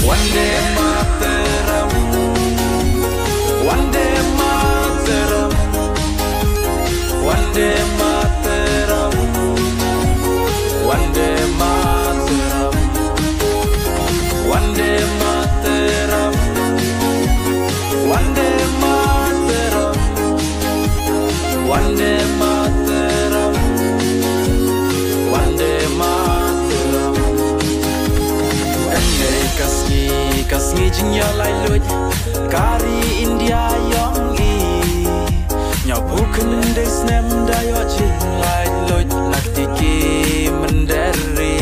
Vande Mataram, Vande Mataram, Vande Mataram, Vande Mataram, Vande Mataram, Vande Mataram, Vande Mataram, Vande Mataram. Kasngi jinya lai lut kari India yong i nya bukan des nem dayo jing lai lut nakti ki menderi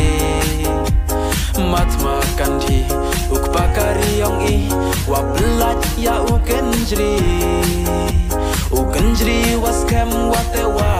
mat makan di uk pakari yong i wa belat ya ukenjri was kem wa te wa